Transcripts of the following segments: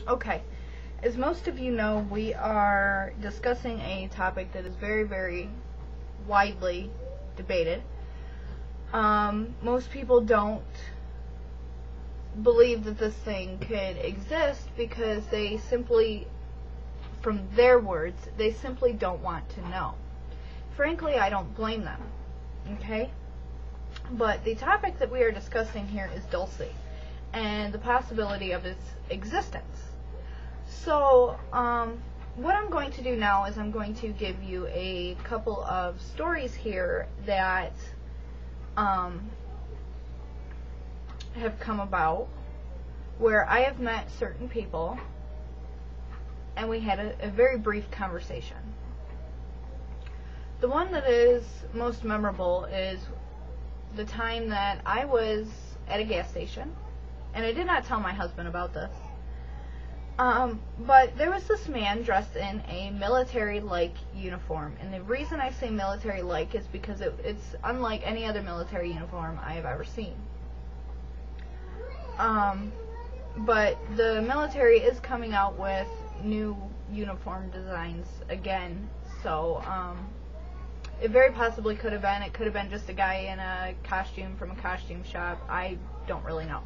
Okay, as most of you know, we are discussing a topic that is very, very widely debated. Most people don't believe that this thing could exist because they simply, from their words, they simply don't want to know. Frankly, I don't blame them, okay? But the topic that we are discussing here is Dulce and the possibility of its existence. So, what I'm going to do now is I'm going to give you a couple of stories here that have come about where I have met certain people and we had a very brief conversation. The one that is most memorable is the time that I was at a gas station, and I did not tell my husband about this. But there was this man dressed in a military-like uniform. And the reason I say military-like is because it's unlike any other military uniform I have ever seen. But the military is coming out with new uniform designs again. So, it very possibly could have been. It could have been just a guy in a costume from a costume shop. I don't really know.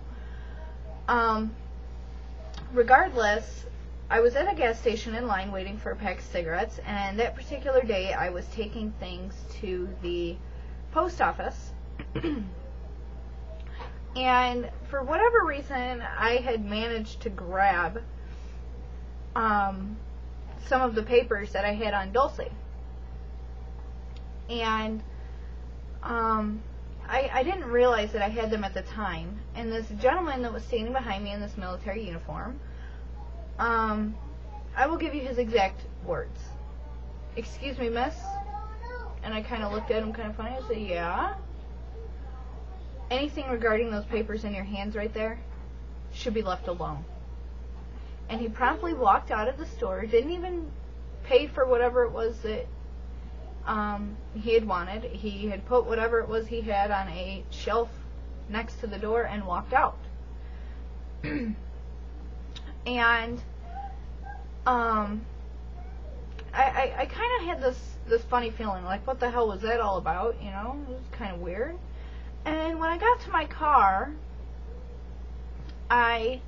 Regardless, I was at a gas station in line waiting for a pack of cigarettes, and that particular day I was taking things to the post office. And for whatever reason, I had managed to grab some of the papers that I had on Dulce. And I didn't realize that I had them at the time. And this gentleman that was standing behind me in this military uniform, I will give you his exact words. "Excuse me, miss?" And I kind of looked at him kind of funny. I said, "Yeah." "Anything regarding those papers in your hands right there should be left alone." And he promptly walked out of the store, didn't even pay for whatever it was that he had wanted. He had put whatever it was he had on a shelf next to the door and walked out. And I kind of had this funny feeling, like, what the hell was that all about? You know, it was kind of weird. And when I got to my car, I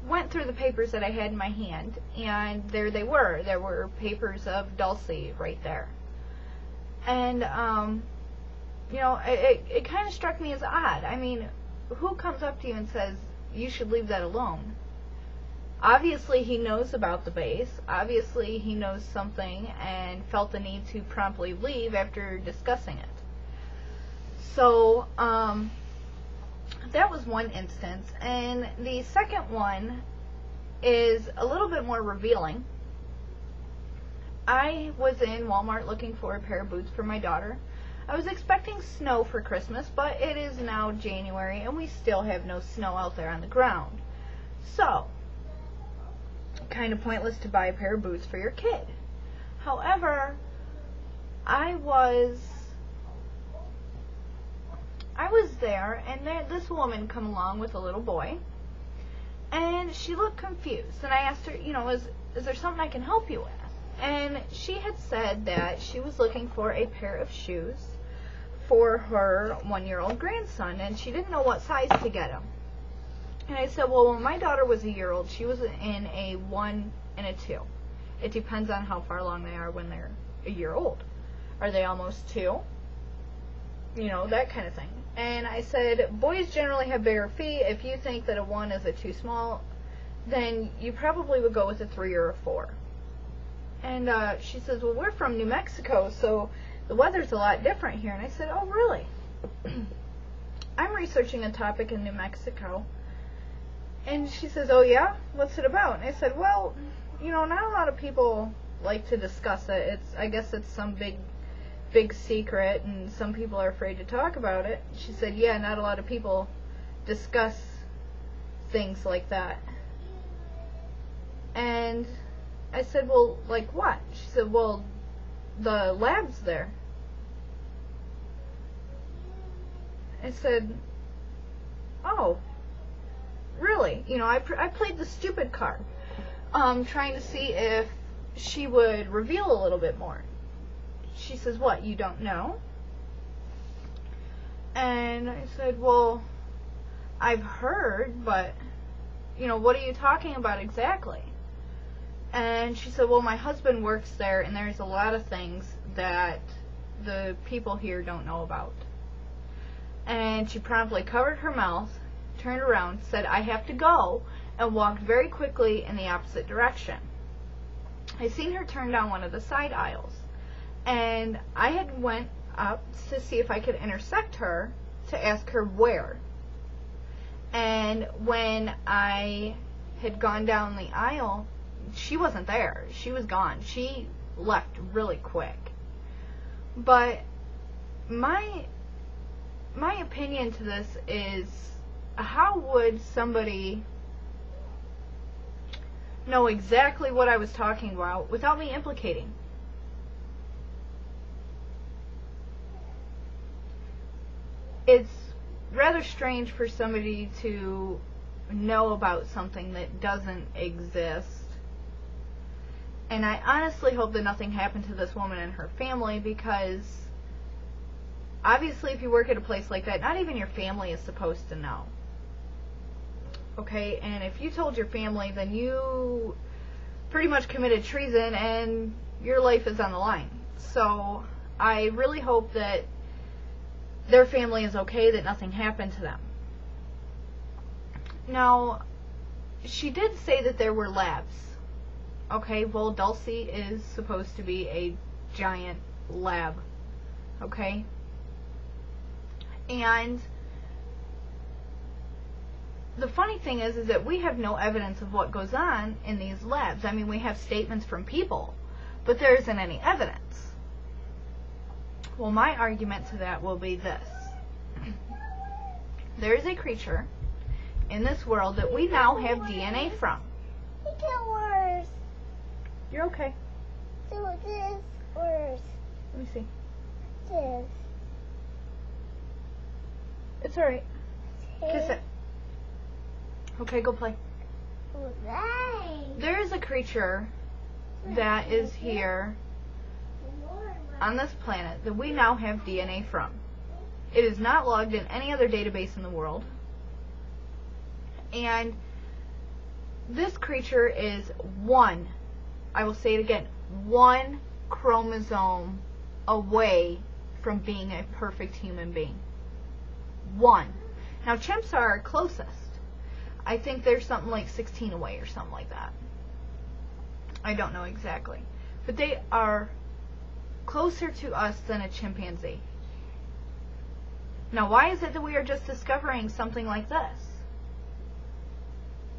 went through the papers that I had in my hand, and there they were. There were papers of Dulce right there. And, you know, it kind of struck me as odd. I mean, who comes up to you and says, you should leave that alone? Obviously, he knows about the base. Obviously, he knows something and felt the need to promptly leave after discussing it. So, that was one instance. And the second one is a little bit more revealing. I was in Walmart looking for a pair of boots for my daughter. I was expecting snow for Christmas, but it is now January and we still have no snow out there on the ground. So, kind of pointless to buy a pair of boots for your kid. However, I was there, and this woman come along with a little boy, and she looked confused. And I asked her, you know, is there something I can help you with? And she had said that she was looking for a pair of shoes for her 1-year-old grandson, and she didn't know what size to get him. And I said, well, when my daughter was a year old, she was in a 1 and a 2. It depends on how far along they are when they're a year old. Are they almost 2? You know, that kind of thing. And I said, boys generally have bigger feet. If you think that a 1 is too small, then you probably would go with a 3 or a 4. And she says, well, we're from New Mexico, so the weather's a lot different here. And I said, oh, really? I'm researching a topic in New Mexico. And she says, oh, yeah? What's it about? And I said, well, you know, not a lot of people like to discuss it. I guess it's some big secret, and some people are afraid to talk about it. She said, yeah, not a lot of people discuss things like that. And I said, well, like what? She said, well, the lab's there. I said, oh, really, you know, I played the stupid card, trying to see if she would reveal a little bit more. She says, what, you don't know? And I said, well, I've heard, but, you know, what are you talking about exactly? And she said, well, my husband works there, and there's a lot of things that the people here don't know about. And she promptly covered her mouth, turned around, said, I have to go, and walked very quickly in the opposite direction. I seen her turn down one of the side aisles, and I had went up to see if I could intersect her to ask her where. And when I had gone down the aisle, she wasn't there. She was gone. She left really quick. But my opinion to this is, how would somebody know exactly what I was talking about without me implicating? It's rather strange for somebody to know about something that doesn't exist. And I honestly hope that nothing happened to this woman and her family, because obviously if you work at a place like that, not even your family is supposed to know. Okay? And if you told your family, then you pretty much committed treason and your life is on the line. So I really hope that their family is okay, that nothing happened to them. Now, she did say that there were labs. Okay, well, Dulce is supposed to be a giant lab. Okay? And the funny thing is that we have no evidence of what goes on in these labs. I mean, we have statements from people, but there isn't any evidence. Well, my argument to that will be this. There is a creature in this world that we now have DNA from. It got worse. You're okay. So this worse. Let me see. This. It's alright. Kiss it. Okay, go play. Right. There is a creature that is here on this planet that we now have DNA from. It is not logged in any other database in the world. And this creature is one, I will say it again, one chromosome away from being a perfect human being. One. Now, chimps are our closest. I think there's something like 16 away or something like that. I don't know exactly. But they are closer to us than a chimpanzee. Now, why is it that we are just discovering something like this?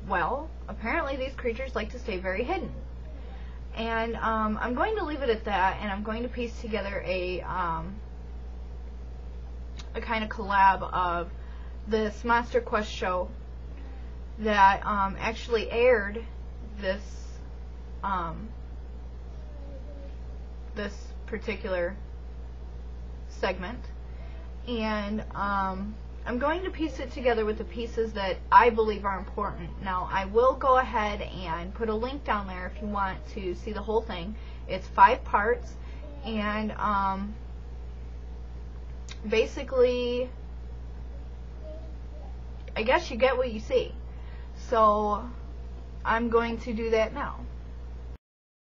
Well, apparently these creatures like to stay very hidden. And I'm going to leave it at that, and I'm going to piece together a kind of collab of this Monster Quest show that actually aired this this particular segment, and I'm going to piece it together with the pieces that I believe are important. Now, I will go ahead and put a link down there if you want to see the whole thing. It's 5 parts, and basically, I guess you get what you see. So, I'm going to do that now.